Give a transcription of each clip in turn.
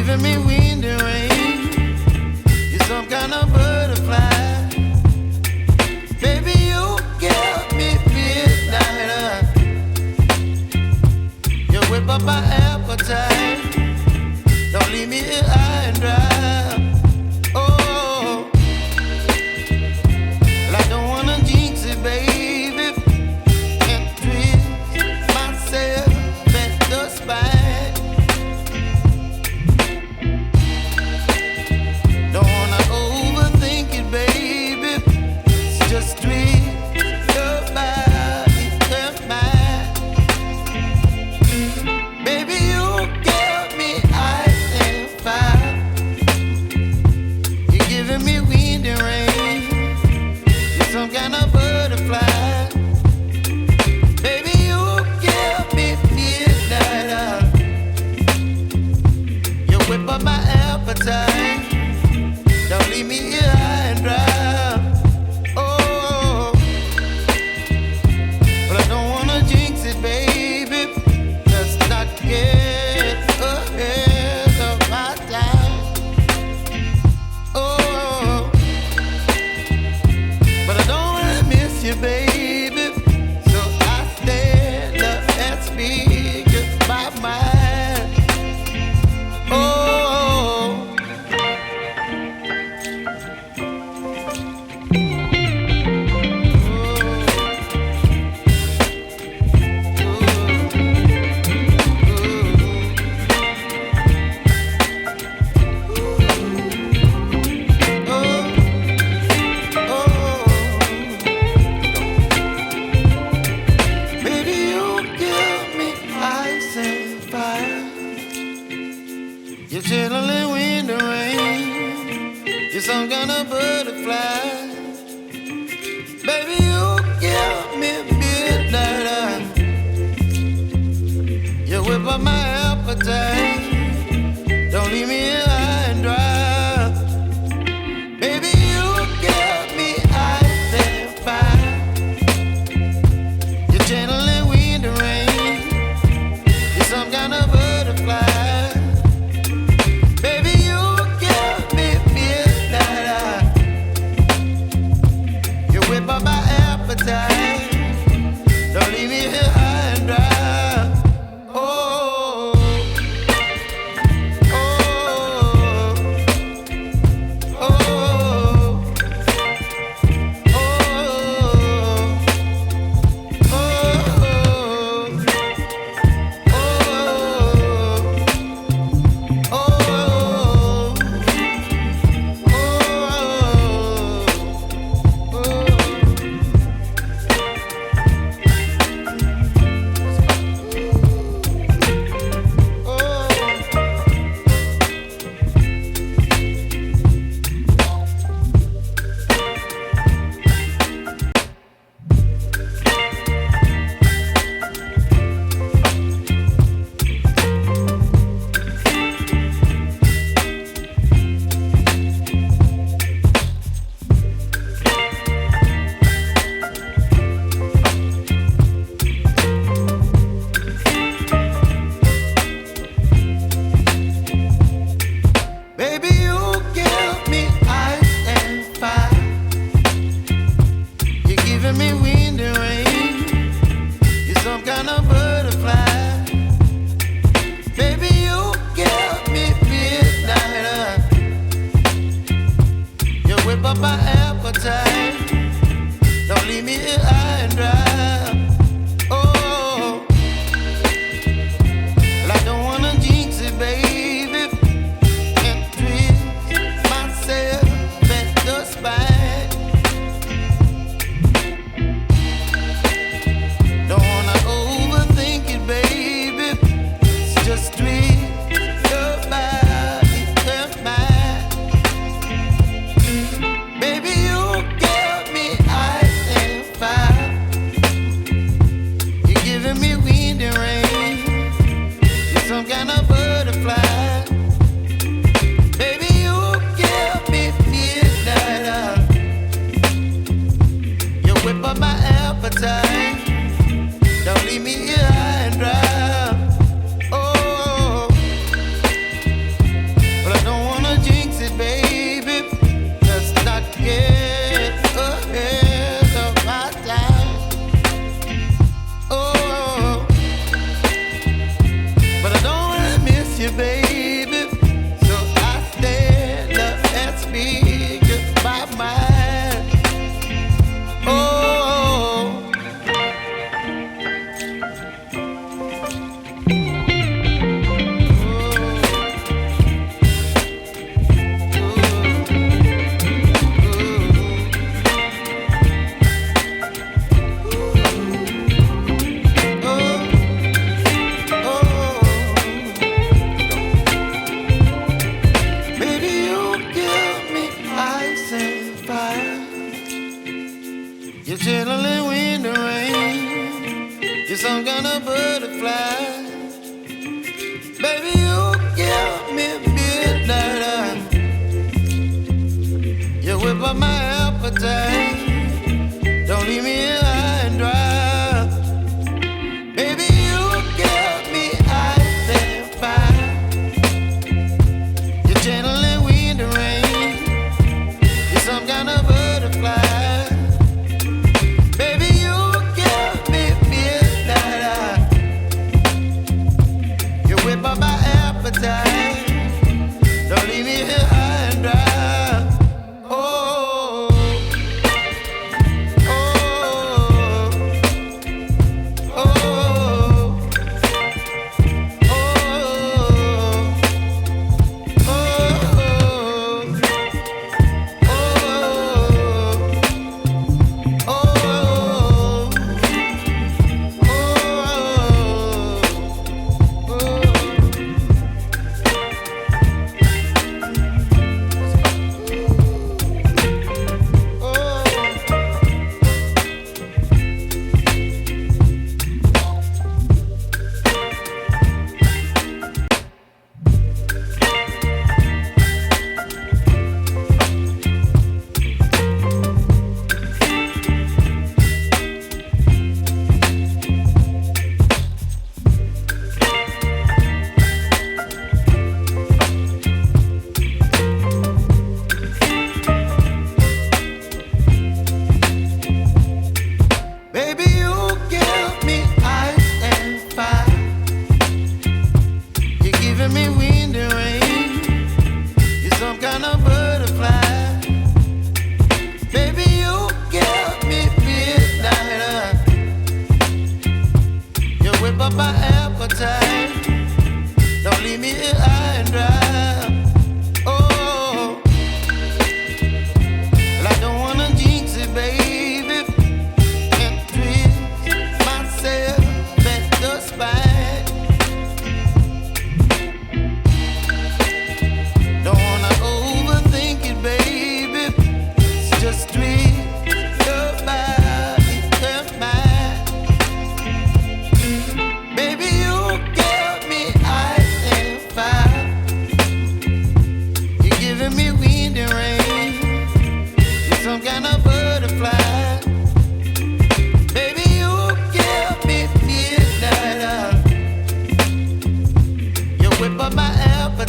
giving me wind and rain. You're some kind of butterfly. Baby, you give me midnight. You whip up my appetite. Don't leave me here high and dry. Oh, well, I don't wanna jinx it, baby. Can't twist myself at the spine. Don't wanna overthink it, baby. It's just twist your body and mine. Baby, you give me ice and fire. You're giving me wind and rain. You're some kind of butterfly. Baby, you give me midnight. You whip up my appetite. Don't leave me here high and dry. Oh, but I don't wanna jinx it, baby. Let's not get ahead of my time. Oh, but I don't wanna miss you, baby. So I stand up and speak my mind. Oh. Baby, you give me ice and fire. You're chilling wind and rain. You're some kind of butterfly. Baby, you give me midnight. You whip up my appetite. Don't leave me here high and dry. Baby, you give me ice and fire. You're channeling wind and rain. You're some kind of butterfly. Baby, you give me midnight. You whip up my appetite. Don't leave me here high and dry. Oh.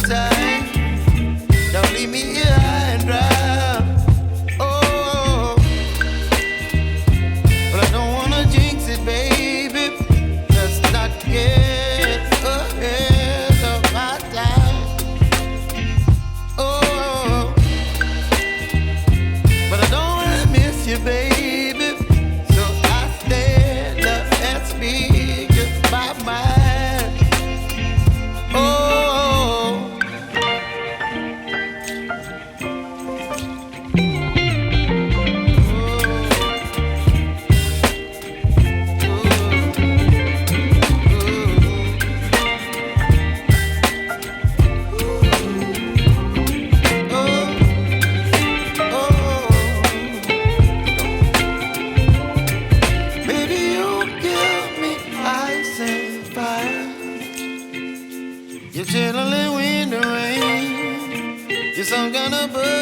time. Don't leave me here high and dry. Oh, but I don't wanna jinx it, baby. Let's not get ahead of my time. Oh, but I don't wanna miss you, baby. So I stand up and speak just my mind. Oh. You're chilling in the rain. You're some kind of bird.